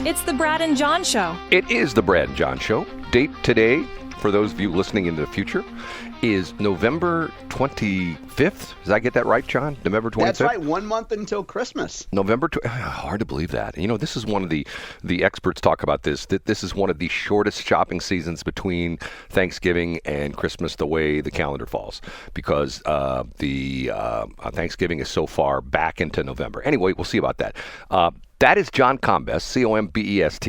It's the Brad and John Show. It is the Brad and John Show. Date today, for those of you listening into the future, is November 25th. Did I get that right, John? November 25th? That's right. 1 month until Christmas. Hard to believe that. You know, this is one of the experts talk about this, that this is one of the shortest shopping seasons between Thanksgiving and Christmas, the way the calendar falls, because Thanksgiving is so far back into November. Anyway, we'll see about that. That is John Combest, Combest.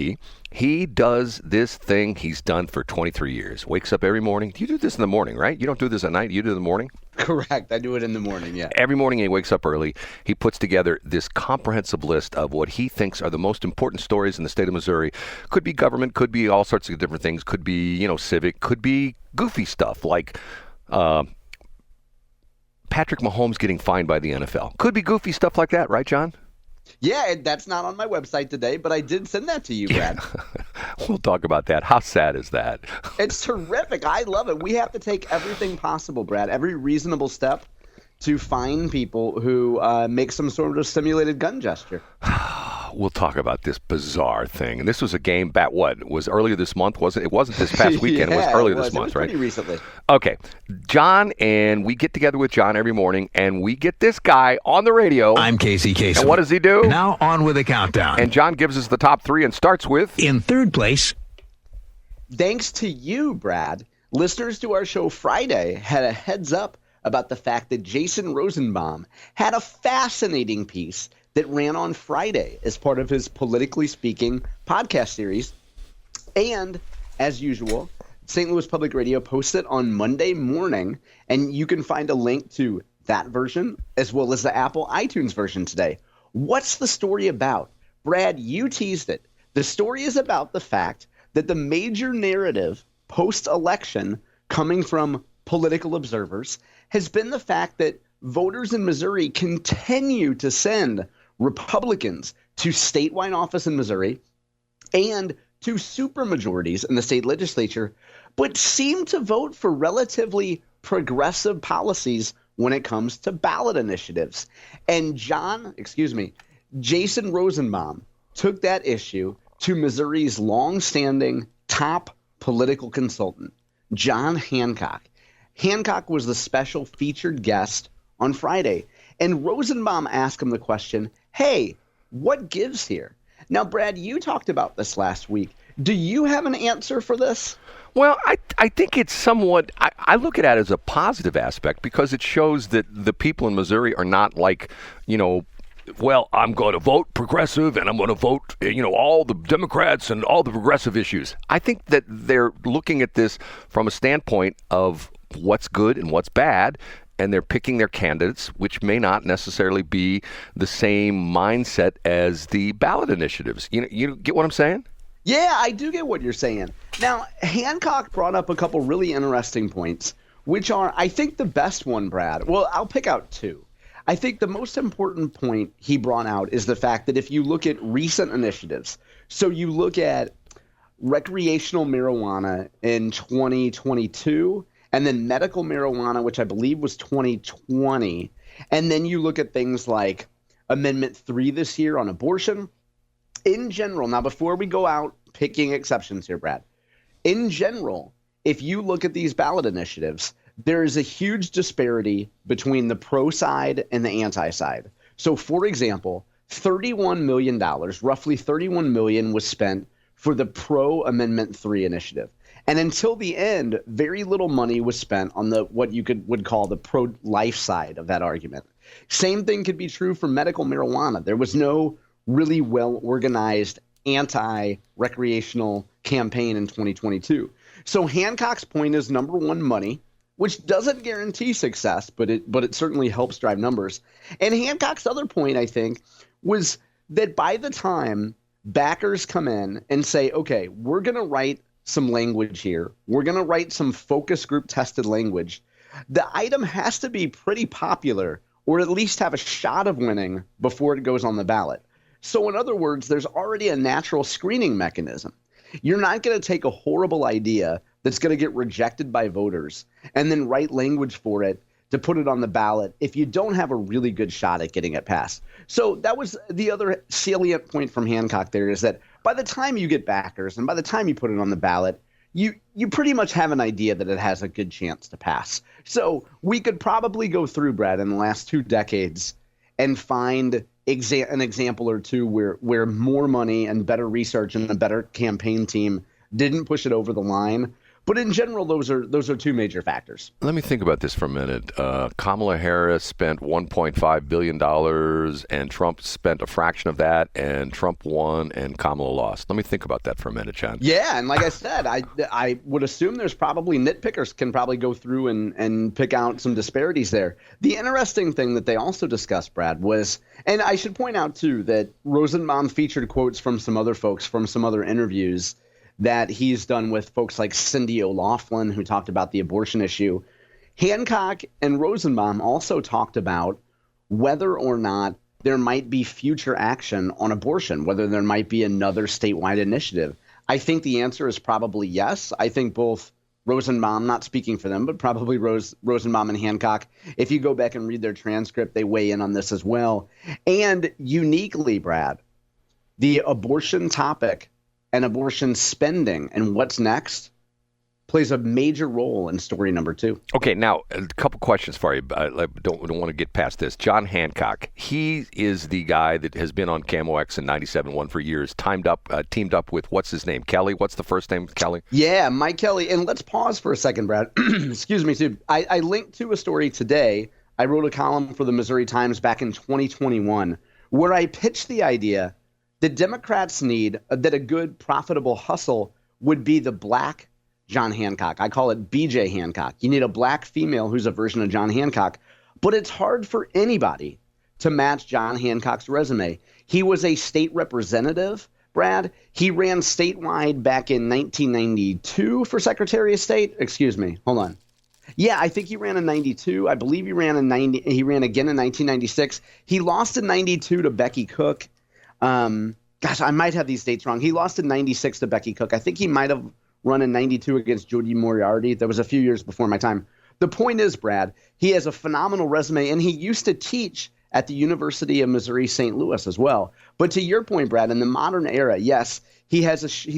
He does this thing he's done for 23 years. Wakes up every morning. You do this in the morning, right? You don't do this at night. You do it in the morning? Correct. I do it in the morning, yeah. Every morning he wakes up early. He puts together this comprehensive list of what he thinks are the most important stories in the state of Missouri. Could be government, could be all sorts of different things. Could be, civic, could be goofy stuff like Patrick Mahomes getting fined by the NFL. Could be goofy stuff like that, right, John? Yeah, that's not on my website today, but I did send that to you, Brad. We'll talk about that. How sad is that? It's terrific. I love it. We have to take everything possible, Brad, every reasonable step to find people who make some sort of simulated gun gesture. We'll talk about this bizarre thing. And this was a game back, was earlier this month, wasn't it? It wasn't this past weekend. Yeah, it was earlier this It month, was right? pretty recently. Okay. John, and we get together with John every morning, and we get this guy on the radio. I'm Casey Kasem. And what does he do? Now on with the countdown. And John gives us the top three and starts with... In third place... Thanks to you, Brad, listeners to our show Friday had a heads up about the fact that Jason Rosenbaum had a fascinating piece that ran on Friday as part of his Politically Speaking podcast series. And, as usual, St. Louis Public Radio posted on Monday morning, and you can find a link to that version as well as the Apple iTunes version today. What's the story about? Brad, you teased it. The story is about the fact that the major narrative post-election coming from political observers has been the fact that voters in Missouri continue to send Republicans to statewide office in Missouri and to supermajorities in the state legislature, but seem to vote for relatively progressive policies when it comes to ballot initiatives. And Jason Rosenbaum took that issue to Missouri's longstanding top political consultant, John Hancock. Hancock was the special featured guest on Friday, and Rosenbaum asked him the question, hey, what gives here? Now, Brad, you talked about this last week. Do you have an answer for this? Well, I think it's somewhat, I look at it as a positive aspect because it shows that the people in Missouri are not like, well, I'm going to vote progressive and I'm going to vote, all the Democrats and all the progressive issues. I think that they're looking at this from a standpoint of what's good and what's bad, and they're picking their candidates, which may not necessarily be the same mindset as the ballot initiatives. You get what I'm saying? Yeah, I do get what you're saying. Now, Hancock brought up a couple really interesting points, which are, I think, the best one, Brad. Well, I'll pick out two. I think the most important point he brought out is the fact that if you look at recent initiatives, so you look at recreational marijuana in 2022, and then medical marijuana, which I believe was 2020, and then you look at things like Amendment 3 this year on abortion. In general, now before we go out picking exceptions here, Brad, in general, if you look at these ballot initiatives, there is a huge disparity between the pro side and the anti side. So, for example, $31 million, roughly $31 million was spent for the pro Amendment 3 initiative. And until the end, very little money was spent on the what you would call the pro-life side of that argument. Same thing could be true for medical marijuana. There was no really well-organized anti-recreational campaign in 2022. So Hancock's point is, number one, money, which doesn't guarantee success, but it certainly helps drive numbers. And Hancock's other point, I think, was that by the time backers come in and say, okay, we're going to write some language here, we're going to write some focus group tested language, the item has to be pretty popular or at least have a shot of winning before it goes on the ballot. So in other words, there's already a natural screening mechanism. You're not going to take a horrible idea that's going to get rejected by voters and then write language for it to put it on the ballot if you don't have a really good shot at getting it passed. So that was the other salient point from Hancock there, is that by the time you get backers and by the time you put it on the ballot, you pretty much have an idea that it has a good chance to pass. So we could probably go through, Brad, in the last 2 decades and find an example or two where more money and better research and a better campaign team didn't push it over the line. But in general, those are 2 major factors. Let me think about this for a minute. Kamala Harris spent $1.5 billion, and Trump spent a fraction of that, and Trump won, and Kamala lost. Let me think about that for a minute, John. Yeah, and like I said, I would assume there's probably nitpickers can probably go through and pick out some disparities there. The interesting thing that they also discussed, Brad, was, and I should point out, too, that Rosenbaum featured quotes from some other folks from some other interviews that he's done with folks like Cindy O'Loughlin, who talked about the abortion issue. Hancock and Rosenbaum also talked about whether or not there might be future action on abortion, whether there might be another statewide initiative. I think the answer is probably yes. I think both Rosenbaum, not speaking for them, but probably Rosenbaum and Hancock, if you go back and read their transcript, they weigh in on this as well. And uniquely, Brad, the abortion topic and abortion spending and what's next plays a major role in story number 2. Okay, now a couple questions for you. I don't want to get past this. John Hancock, he is the guy that has been on Camo X and 97.1 for years. Teamed up with, what's his name? Kelly. What's the first name? Kelly. Yeah, Mike Kelly. And let's pause for a second, Brad. Excuse me, too. I linked to a story today. I wrote a column for the Missouri Times back in 2021 where I pitched the idea the Democrats need that a good, profitable hustle would be the black John Hancock. I call it BJ Hancock. You need a black female who's a version of John Hancock. But it's hard for anybody to match John Hancock's resume. He was a state representative, Brad. He ran statewide back in 1992 for Secretary of State. Excuse me. Hold on. Yeah, I think he ran in 92. I believe he ran in 90. He ran again in 1996. He lost in 92 to Becky Cook. Gosh, I might have these dates wrong. He lost in 96 to Becky Cook. I think he might have run in 92 against Jody Moriarty. That was a few years before my time. The point is, Brad, he has a phenomenal resume, and he used to teach at the University of Missouri St. Louis as well. But to your point, Brad, in the modern era, yes, he's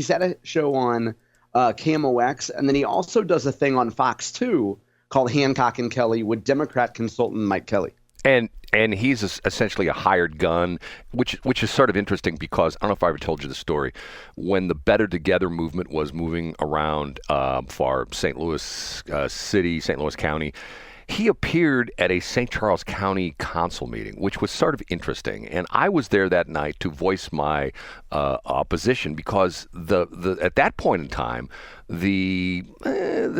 had a show on KMOX, and then he also does a thing on Fox 2 called Hancock and Kelly with Democrat consultant Mike Kelly. And he's essentially a hired gun, which is sort of interesting because I don't know if I ever told you the story. When the Better Together movement was moving around for St. Louis City, St. Louis County, he appeared at a St. Charles County council meeting, which was sort of interesting. And I was there that night to voice my opposition because at that point in time, the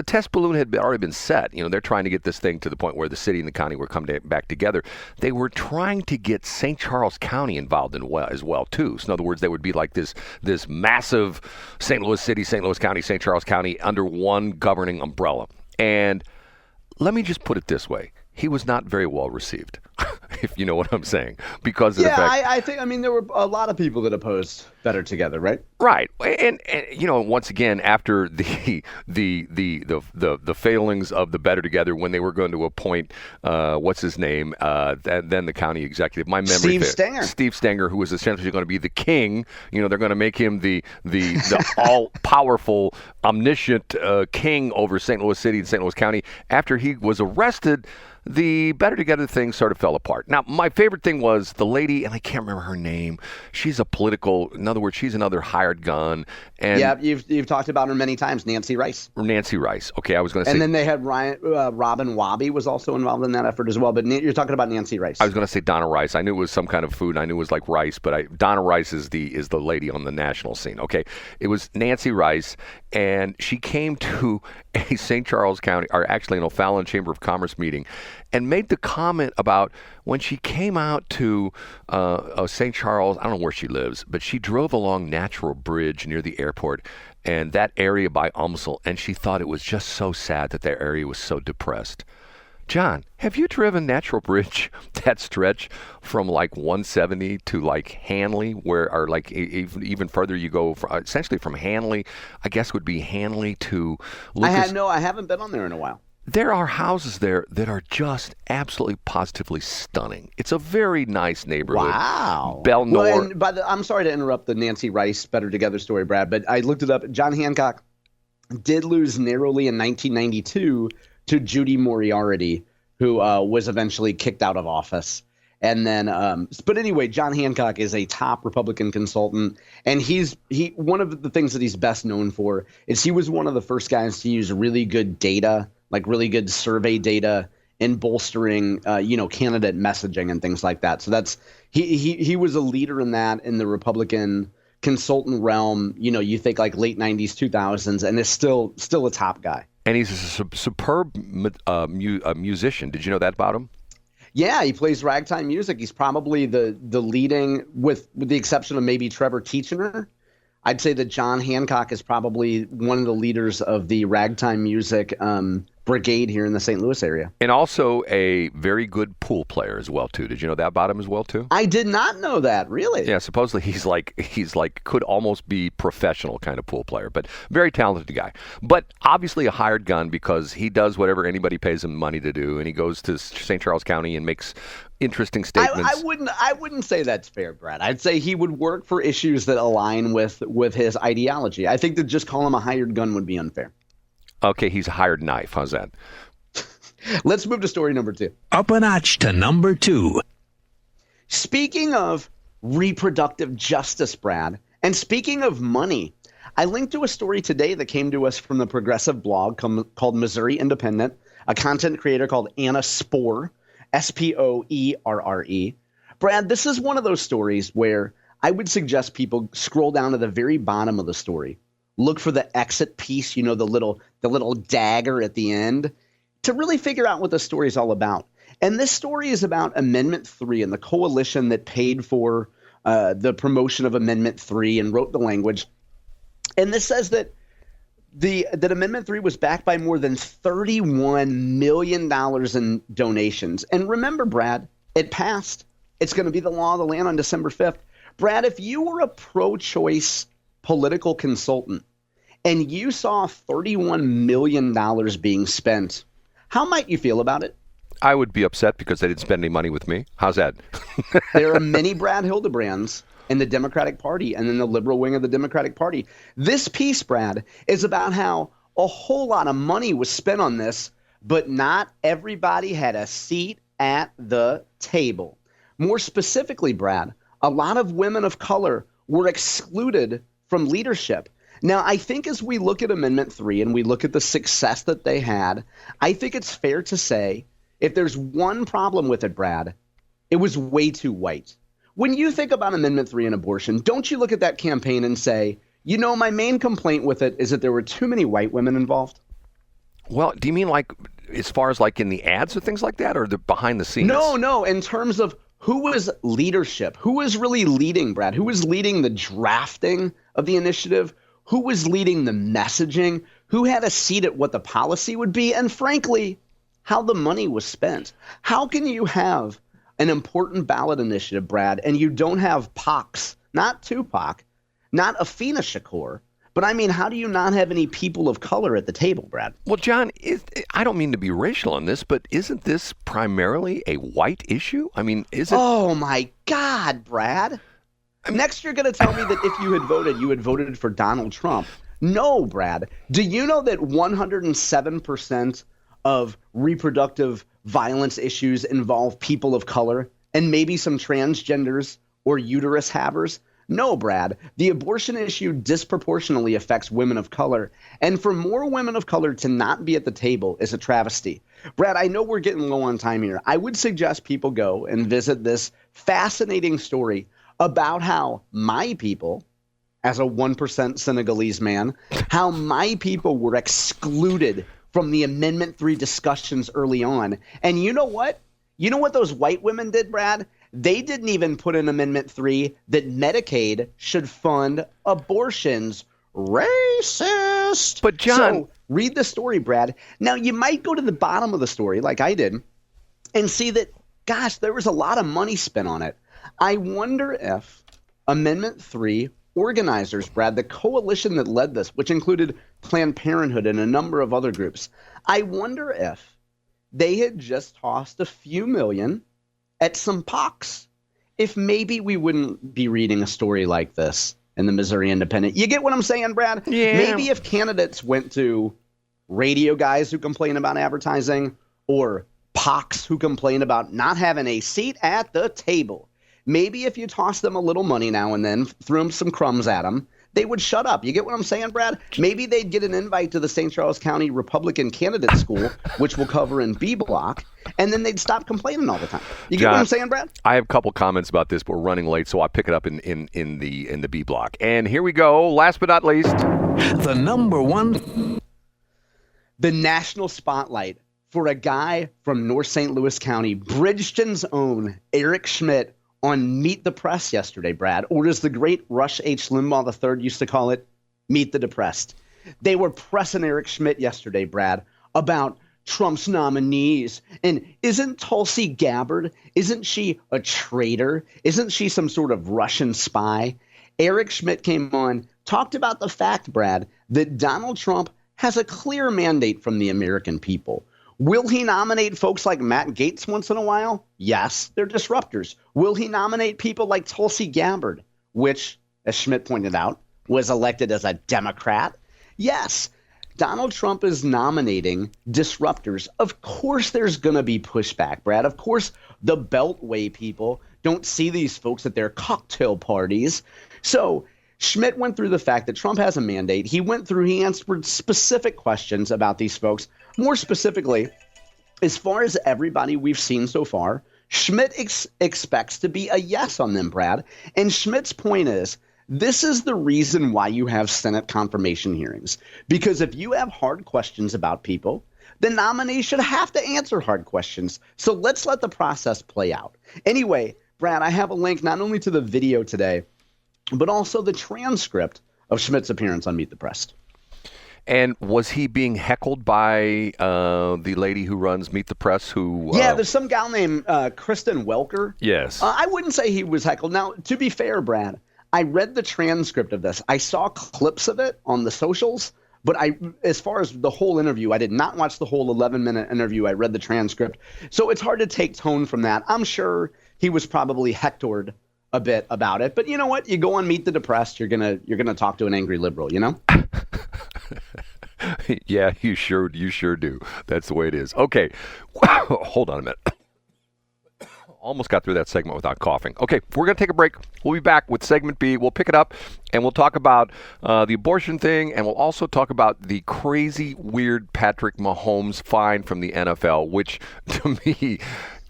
test balloon had already been set. You know, they're trying to get this thing to the point where the city and the county were coming back together. They were trying to get St. Charles County involved as well, too. So in other words, they would be like this massive St. Louis City, St. Louis County, St. Charles County under one governing umbrella. And let me just put it this way. He was not very well received, if you know what I'm saying, because of the fact. I think there were a lot of people that opposed Better Together, right? Right, and once again, after the failings of the Better Together, when they were going to appoint what's his name, then the county executive, my memory, Steve Stenger, who was essentially going to be the king. You know, they're going to make him the all powerful, omniscient king over St. Louis City and St. Louis County. After he was arrested, the Better Together thing sort of fell apart. Now, my favorite thing was the lady, and I can't remember her name. She's in other words, she's another hired gun. And yeah, you've talked about her many times, Nancy Rice. Okay, I was going to say. And then they had Robin Wabi was also involved in that effort as well, but you're talking about Nancy Rice. I was going to say Donna Rice. I knew it was some kind of food. I knew it was like rice, but Donna Rice is the lady on the national scene. Okay, it was Nancy Rice, and she came to a St. Charles County, or actually an O'Fallon Chamber of Commerce meeting, and made the comment about when she came out to St. Charles, I don't know where she lives, but she drove along Natural Bridge near the airport and that area by Umsel, and she thought it was just so sad that that area was so depressed. John, have you driven Natural Bridge, that stretch from like 170 to like Hanley, or like even further you go, essentially from Hanley, I guess would be Hanley to Lucas? I haven't been on there in a while. There are houses there that are just absolutely positively stunning. It's a very nice neighborhood. Wow. Belnor. Well, and I'm sorry to interrupt the Nancy Rice Better Together story, Brad, but I looked it up. John Hancock did lose narrowly in 1992 to Judy Moriarty, who was eventually kicked out of office. And then, but anyway, John Hancock is a top Republican consultant, and he one of the things that he's best known for is he was one of the first guys to use really good data, like really good survey data, in bolstering, candidate messaging and things like that. So that's he was a leader in that in the Republican consultant realm. You think like late 90s, 2000s, and is still a top guy. And he's a superb musician. Did you know that about him? Yeah, he plays ragtime music. He's probably the leading, with the exception of maybe Trevor Teachener. I'd say that John Hancock is probably one of the leaders of the ragtime music brigade here in the St. Louis area. And also a very good pool player as well, too. Did you know that about him as well, too? I did not know that, really. Yeah, supposedly he's like could almost be professional kind of pool player, but very talented guy. But obviously a hired gun because he does whatever anybody pays him money to do, and he goes to St. Charles County and makes interesting statements. I wouldn't say that's fair, Brad. I'd say he would work for issues that align with his ideology. I think to just call him a hired gun would be unfair. Okay, he's a hired knife. How's that? Let's move to story number 2. Up a notch to number 2. Speaking of reproductive justice, Brad, and speaking of money, I linked to a story today that came to us from the progressive blog called Missouri Independent, a content creator called Anna Sporer, Spoerre. Brad, this is one of those stories where I would suggest people scroll down to the very bottom of the story. Look for the exit piece, the little dagger at the end, to really figure out what the story is all about. And this story is about Amendment 3 and the coalition that paid for the promotion of Amendment 3 and wrote the language. And this says that that Amendment 3 was backed by more than $31 million in donations. And remember, Brad, it passed. It's going to be the law of the land on December 5th. Brad, if you were a pro-choice political consultant and you saw $31 million being spent, how might you feel about it? I would be upset because they didn't spend any money with me. How's that? There are many Brad Hildebrands in the Democratic Party and in the liberal wing of the Democratic Party. This piece, Brad, is about how a whole lot of money was spent on this, but not everybody had a seat at the table. More specifically, Brad, a lot of women of color were excluded from leadership. Now, I think as we look at Amendment 3 and we look at the success that they had, I think it's fair to say if there's one problem with it, Brad, it was way too white. When you think about Amendment 3 and abortion, don't you look at that campaign and say, my main complaint with it is that there were too many white women involved? Well, do you mean like as far as like in the ads or things like that, or the behind the scenes? No, in terms of who was leadership? Who was really leading, Brad? Who was leading the drafting of the initiative? Who was leading the messaging? Who had a seat at what the policy would be? And frankly, how the money was spent. How can you have an important ballot initiative, Brad, and you don't have Pacs, not Tupac, not Afina Shakur, but I mean, how do you not have any people of color at the table, Brad? Well, John, I don't mean to be racial on this, but isn't this primarily a white issue? I mean, is it? Oh, my God, Brad. Next, you're going to tell me that if you had voted for Donald Trump. No, Brad. Do you know that 107% of reproductive violence issues involve people of color and maybe some transgenders or uterus havers? No, Brad. The abortion issue disproportionately affects women of color, and for more women of color to not be at the table is a travesty. Brad, I know we're getting low on time here. I would suggest people go and visit this fascinating story about how my people, as a 1% Senegalese man, how my people were excluded from the Amendment 3 discussions early on. And you know what? You know what those white women did, Brad? They didn't even put in Amendment 3 that Medicaid should fund abortions. Racist. But, John. So read the story, Brad. Now, you might go to the bottom of the story, like I did, and see that, gosh, there was a lot of money spent on it. I wonder if Amendment 3 organizers, Brad, the coalition that led this, which included Planned Parenthood and a number of other groups, I wonder if they had just tossed a few million at some pox, if maybe we wouldn't be reading a story like this in the Missouri Independent. You get what I'm saying, Brad? Yeah. Maybe if candidates went to radio guys who complain about advertising or pox who complain about not having a seat at the table, maybe if you toss them a little money now and then, threw them some crumbs at them, they would shut up. You get what I'm saying, Brad? Maybe they'd get an invite to the St. Charles County Republican Candidate School, which we'll cover in B Block, and then they'd stop complaining all the time. You get John, what I'm saying, Brad? I have a couple comments about this, but we're running late, so I'll pick it up in the B Block. And here we go. Last but not least, The number one. The national spotlight for a guy from North St. Louis County, Bridgeton's own Eric Schmitt, on Meet the Press yesterday, Brad, or as the great Rush H. Limbaugh III used to call it, Meet the Depressed. They were pressing Eric Schmitt yesterday, Brad, about Trump's nominees. And isn't Tulsi Gabbard, isn't she a traitor? Isn't she some sort of Russian spy? Eric Schmitt came on, talked about the fact, Brad, that Donald Trump has a clear mandate from the American people. Will he nominate folks like Matt Gaetz once in a while? Yes, they're disruptors. Will he nominate people like Tulsi Gabbard, which, as Schmitt pointed out, was elected as a Democrat? Yes, Donald Trump is nominating disruptors. Of course there's going to be pushback, Brad. Of course the Beltway people don't see these folks at their cocktail parties. So Schmitt went through the fact that Trump has a mandate. He answered specific questions about these folks. More specifically, as far as everybody we've seen so far, Schmitt expects to be a yes on them, Brad. And Schmitt's point is, this is the reason why you have Senate confirmation hearings. Because if you have hard questions about people, the nominee should have to answer hard questions. So let's let the process play out. Anyway, Brad, I have a link not only to the video today, but also the transcript of Schmitt's appearance on Meet the Press. and was he being heckled by the lady who runs Meet the Press? Yeah, there's some gal named Kristen Welker. Yes. I wouldn't say he was heckled. Now, to be fair, Brad, I read the transcript of this. I saw clips of it on the socials, but as far as the whole interview, I did not watch the whole 11-minute interview. I read the transcript. So it's hard to take tone from that. I'm sure he was probably hectored a bit about it. But you know what? You go on Meet the Depressed, you're gonna talk to an angry liberal, you know? Yeah, you sure do. That's the way it is. Okay. Hold on a minute. Almost got through that segment without coughing. Okay, we're going to take a break. We'll be back with segment B. We'll pick it up, and we'll talk about the abortion thing, and we'll also talk about the crazy, weird Patrick Mahomes fine from the NFL, which, to me,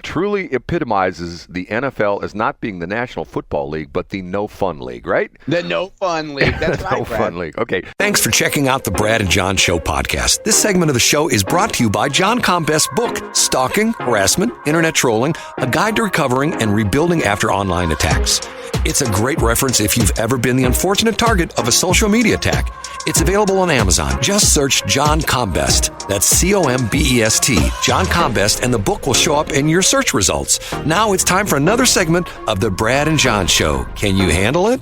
truly epitomizes the NFL as not being the National Football League, but the No Fun League, right? The No Fun League. That's right, No Brad. Fun League. Okay. Thanks for checking out the Brad and John Show podcast. This segment of the show is brought to you by John Combest's book, Stalking, Harassment, Internet Trolling, A Guide to Recovering and Rebuilding After Online Attacks. It's a great reference if you've ever been the unfortunate target of a social media attack. It's available on Amazon. Just search John Combest. That's Combest, John Combest, and the book will show up in your search results. Now it's time for another segment of the Brad and John Show. Can you handle it?